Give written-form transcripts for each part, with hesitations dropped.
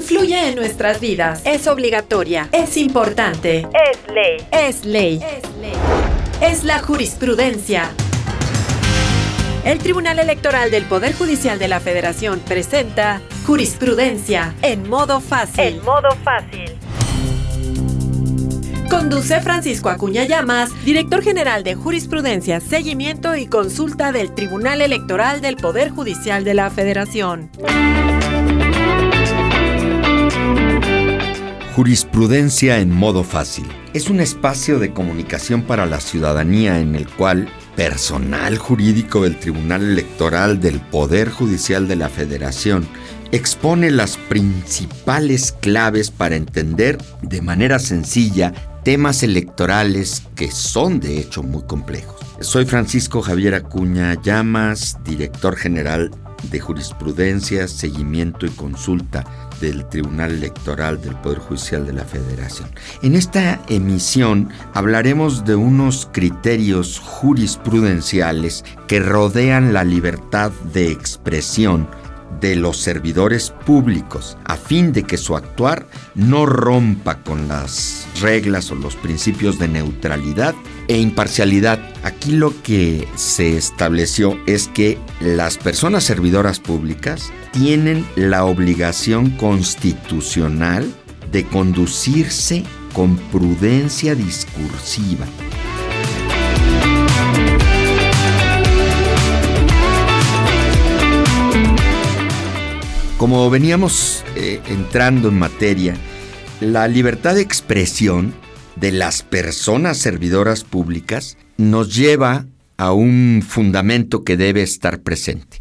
Influye en nuestras vidas. Es obligatoria. Es importante. Es ley. Es ley. Es la jurisprudencia. El Tribunal Electoral del Poder Judicial de la Federación presenta Jurisprudencia en modo fácil. En modo fácil. Conduce Francisco Acuña Llamas, Director General de Jurisprudencia, Seguimiento y Consulta del Tribunal Electoral del Poder Judicial de la Federación. Jurisprudencia en modo fácil. Es un espacio de comunicación para la ciudadanía en el cual personal jurídico del Tribunal Electoral del Poder Judicial de la Federación expone las principales claves para entender de manera sencilla temas electorales que son de hecho muy complejos. Soy Francisco Javier Acuña Llamas, Director General de Jurisprudencia, Seguimiento y Consulta del Tribunal Electoral del Poder Judicial de la Federación. En esta emisión hablaremos de unos criterios jurisprudenciales que rodean la libertad de expresión de los servidores públicos, a fin de que su actuar no rompa con las reglas o los principios de neutralidad e imparcialidad. Aquí lo que se estableció es que las personas servidoras públicas tienen la obligación constitucional de conducirse con prudencia discursiva. Como veníamos entrando en materia, la libertad de expresión de las personas servidoras públicas nos lleva a un fundamento que debe estar presente.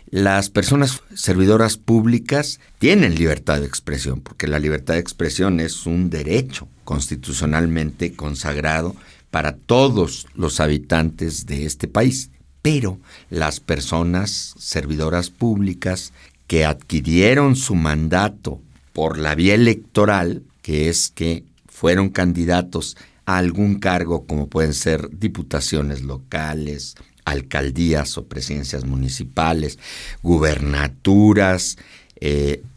Las personas servidoras públicas tienen libertad de expresión, porque la libertad de expresión es un derecho constitucionalmente consagrado para todos los habitantes de este país. Pero las personas servidoras públicas que adquirieron su mandato por la vía electoral, que es que fueron candidatos a algún cargo como pueden ser diputaciones locales, alcaldías o presidencias municipales, gubernaturas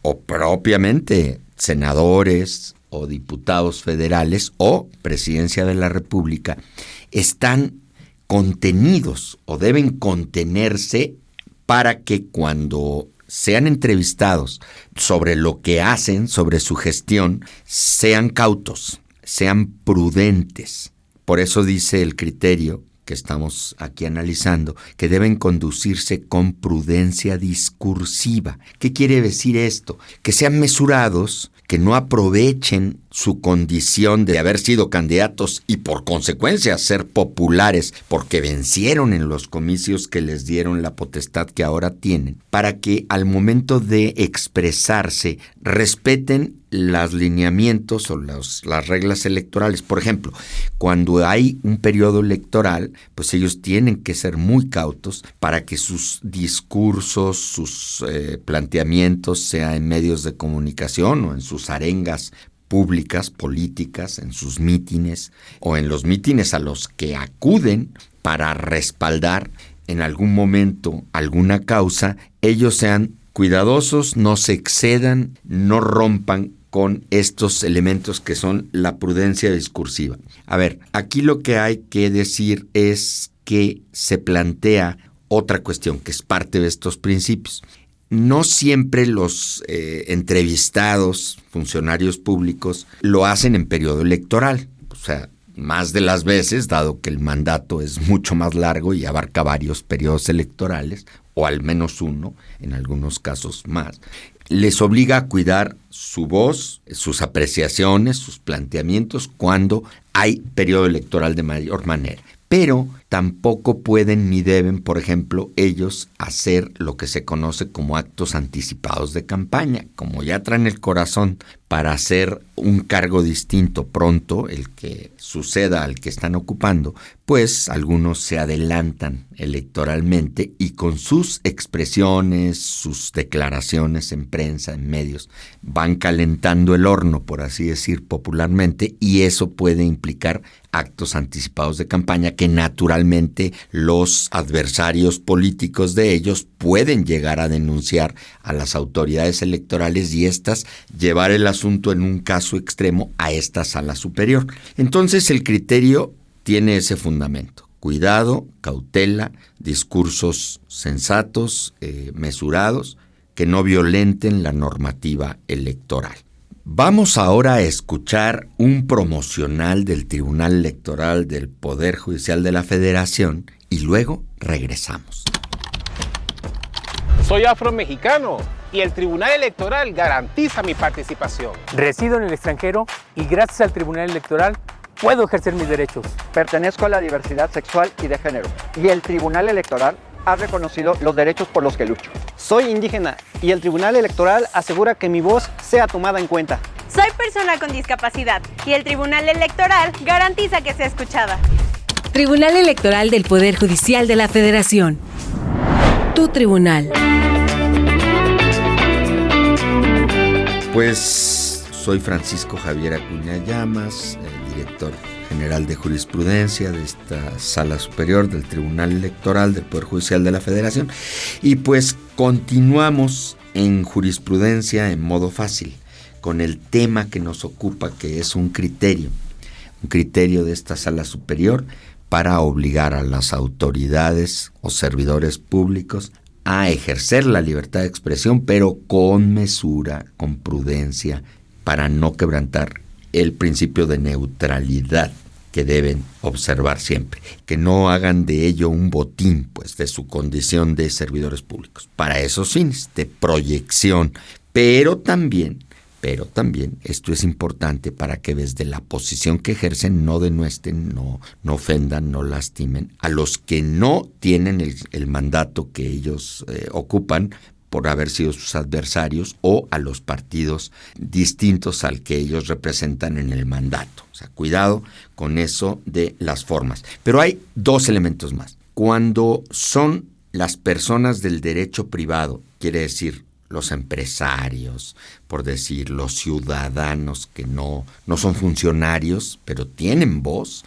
o propiamente senadores o diputados federales o presidencia de la República, están contenidos o deben contenerse para que cuando sean entrevistados sobre lo que hacen, sobre su gestión, sean cautos, sean prudentes. Por eso dice el criterio que estamos aquí analizando, que deben conducirse con prudencia discursiva. ¿Qué quiere decir esto? Que sean mesurados, que no aprovechen su condición de haber sido candidatos y por consecuencia ser populares porque vencieron en los comicios que les dieron la potestad que ahora tienen, para que al momento de expresarse respeten los lineamientos o las reglas electorales. Por ejemplo, cuando hay un periodo electoral, pues ellos tienen que ser muy cautos para que sus discursos, sus planteamientos, sea en medios de comunicación o en sus arengas públicas, políticas, en sus mítines o en los mítines a los que acuden para respaldar en algún momento alguna causa, ellos sean cuidadosos, no se excedan, no rompan con estos elementos que son la prudencia discursiva. A ver, aquí lo que hay que decir es que se plantea otra cuestión que es parte de estos principios. No siempre los entrevistados, funcionarios públicos, lo hacen en periodo electoral. O sea, más de las veces, dado que el mandato es mucho más largo y abarca varios periodos electorales, o al menos uno, en algunos casos más, les obliga a cuidar su voz, sus apreciaciones, sus planteamientos cuando hay periodo electoral de mayor manera. Pero tampoco pueden ni deben, por ejemplo, ellos hacer lo que se conoce como actos anticipados de campaña. Como ya traen el corazón para hacer un cargo distinto pronto, el que suceda al que están ocupando, pues algunos se adelantan electoralmente y con sus expresiones, sus declaraciones en prensa, en medios, van calentando el horno, por así decir popularmente, y eso puede implicar actos anticipados de campaña que naturalmente naturalmente los adversarios políticos de ellos pueden llegar a denunciar a las autoridades electorales y éstas llevar el asunto en un caso extremo a esta sala superior. Entonces el criterio tiene ese fundamento: cuidado, cautela, discursos sensatos, mesurados, que no violenten la normativa electoral. Vamos ahora a escuchar un promocional del Tribunal Electoral del Poder Judicial de la Federación y luego regresamos. Soy afromexicano y el Tribunal Electoral garantiza mi participación. Resido en el extranjero y gracias al Tribunal Electoral puedo ejercer mis derechos. Pertenezco a la diversidad sexual y de género y el Tribunal Electoral ha reconocido los derechos por los que lucho. Soy indígena y el Tribunal Electoral asegura que mi voz sea tomada en cuenta. Soy persona con discapacidad y el Tribunal Electoral garantiza que sea escuchada. Tribunal Electoral del Poder Judicial de la Federación. Tu tribunal. Pues soy Francisco Javier Acuña Llamas, el director general de jurisprudencia de esta Sala Superior del Tribunal Electoral del Poder Judicial de la Federación, y pues continuamos en jurisprudencia en modo fácil con el tema que nos ocupa, que es un criterio de esta Sala Superior para obligar a las autoridades o servidores públicos a ejercer la libertad de expresión, pero con mesura, con prudencia, para no quebrantar el principio de neutralidad que deben observar siempre, que no hagan de ello un botín, pues, de su condición de servidores públicos, para esos fines de proyección, pero también esto es importante para que desde la posición que ejercen no denuesten, no ofendan, no lastimen a los que no tienen el mandato que ellos ocupan por haber sido sus adversarios, o a los partidos distintos al que ellos representan en el mandato. O sea, cuidado con eso de las formas. Pero hay dos elementos más. Cuando son las personas del derecho privado, quiere decir los empresarios, por decir los ciudadanos que no son funcionarios, pero tienen voz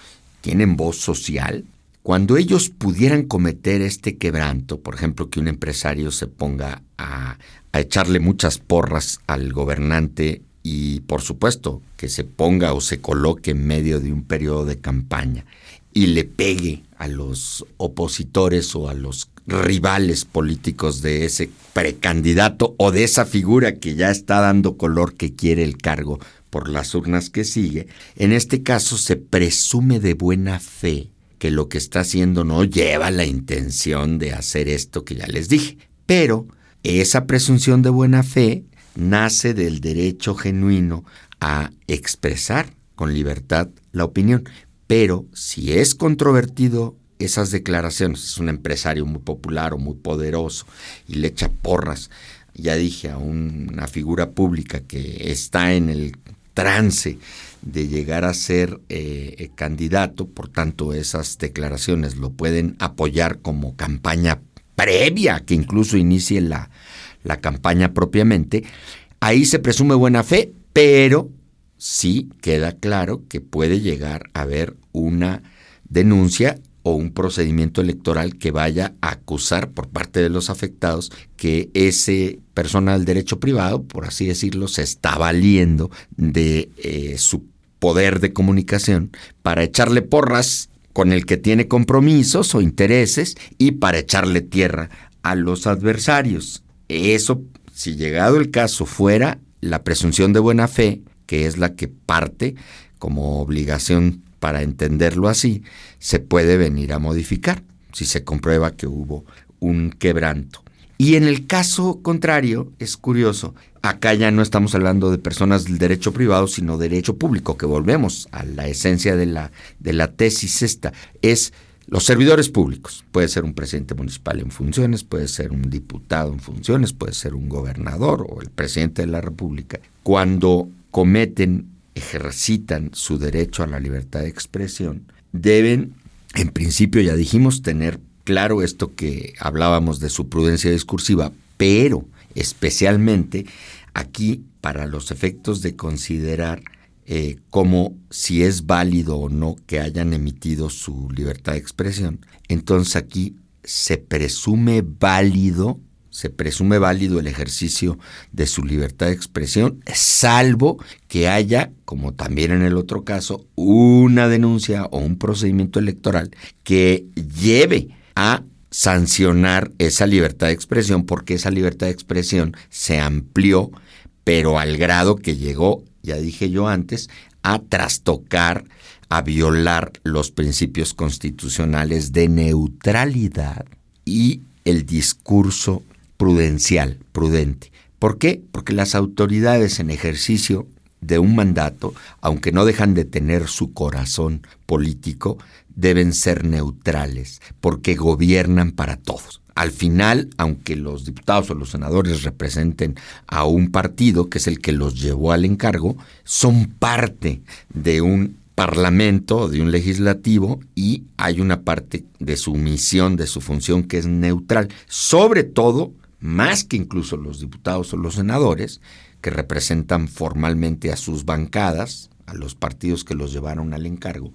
social. Cuando ellos pudieran cometer este quebranto, por ejemplo, que un empresario se ponga a echarle muchas porras al gobernante y, por supuesto, que se ponga o se coloque en medio de un periodo de campaña y le pegue a los opositores o a los rivales políticos de ese precandidato o de esa figura que ya está dando color que quiere el cargo por las urnas que sigue, en este caso se presume de buena fe que lo que está haciendo no lleva la intención de hacer esto que ya les dije. Pero esa presunción de buena fe nace del derecho genuino a expresar con libertad la opinión. Pero si es controvertido esas declaraciones, es un empresario muy popular o muy poderoso y le echa porras, ya dije, a una figura pública que está en el trance de llegar a ser candidato, por tanto esas declaraciones lo pueden apoyar como campaña previa que incluso inicie la campaña propiamente. Ahí se presume buena fe, pero sí queda claro que puede llegar a haber una denuncia o un procedimiento electoral que vaya a acusar por parte de los afectados que ese persona del derecho privado, por así decirlo, se está valiendo de su poder de comunicación para echarle porras con el que tiene compromisos o intereses y para echarle tierra a los adversarios. Eso, si llegado el caso fuera la presunción de buena fe, que es la que parte como obligación para entenderlo así, se puede venir a modificar si se comprueba que hubo un quebranto. Y en el caso contrario, es curioso, acá ya no estamos hablando de personas del derecho privado, sino derecho público, que volvemos a la esencia de la tesis esta, es los servidores públicos. Puede ser un presidente municipal en funciones, puede ser un diputado en funciones, puede ser un gobernador o el presidente de la República. Cuando ejercitan su derecho a la libertad de expresión, deben, en principio ya dijimos, tener claro esto que hablábamos de su prudencia discursiva, pero especialmente aquí para los efectos de considerar como si es válido o no que hayan emitido su libertad de expresión, entonces aquí se presume válido el ejercicio de su libertad de expresión, salvo que haya, como también en el otro caso, una denuncia o un procedimiento electoral que lleve a sancionar esa libertad de expresión, porque esa libertad de expresión se amplió, pero al grado que llegó, ya dije yo antes, a trastocar, a violar los principios constitucionales de neutralidad y el discurso prudencial, prudente. ¿Por qué? Porque las autoridades en ejercicio de un mandato, aunque no dejan de tener su corazón político, deben ser neutrales, porque gobiernan para todos. Al final, aunque los diputados o los senadores representen a un partido, que es el que los llevó al encargo, son parte de un parlamento, de un legislativo, y hay una parte de su misión, de su función, que es neutral. Sobre todo, más que incluso los diputados o los senadores, que representan formalmente a sus bancadas, a los partidos que los llevaron al encargo,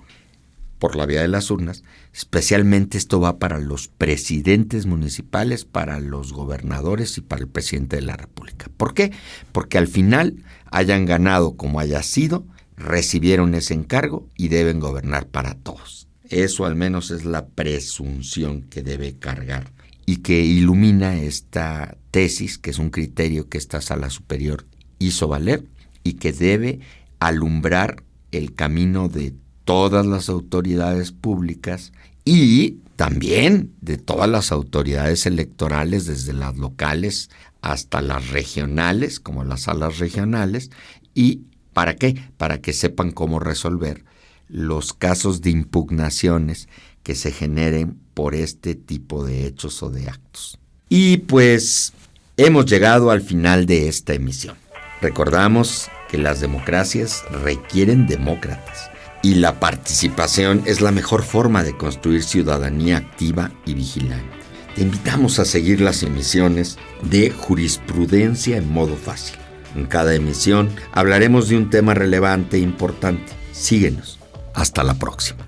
por la vía de las urnas. Especialmente esto va para los presidentes municipales, para los gobernadores y para el presidente de la República. ¿Por qué? Porque al final, hayan ganado como haya sido, recibieron ese encargo y deben gobernar para todos. Eso al menos es la presunción que debe cargar y que ilumina esta tesis, que es un criterio que esta Sala Superior hizo valer y que debe alumbrar el camino de todas las autoridades públicas y también de todas las autoridades electorales, desde las locales hasta las regionales, como las salas regionales. ¿Y para qué? Para que sepan cómo resolver los casos de impugnaciones que se generen por este tipo de hechos o de actos. Y pues hemos llegado al final de esta emisión. Recordamos que las democracias requieren demócratas y la participación es la mejor forma de construir ciudadanía activa y vigilante. Te invitamos a seguir las emisiones de Jurisprudencia en Modo Fácil. En cada emisión hablaremos de un tema relevante e importante. Síguenos. Hasta la próxima.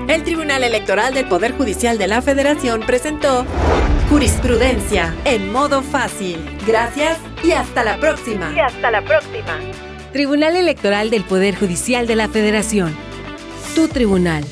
El Tribunal Electoral del Poder Judicial de la Federación presentó Jurisprudencia en Modo Fácil. Gracias y hasta la próxima. Tribunal Electoral del Poder Judicial de la Federación. Tu tribunal.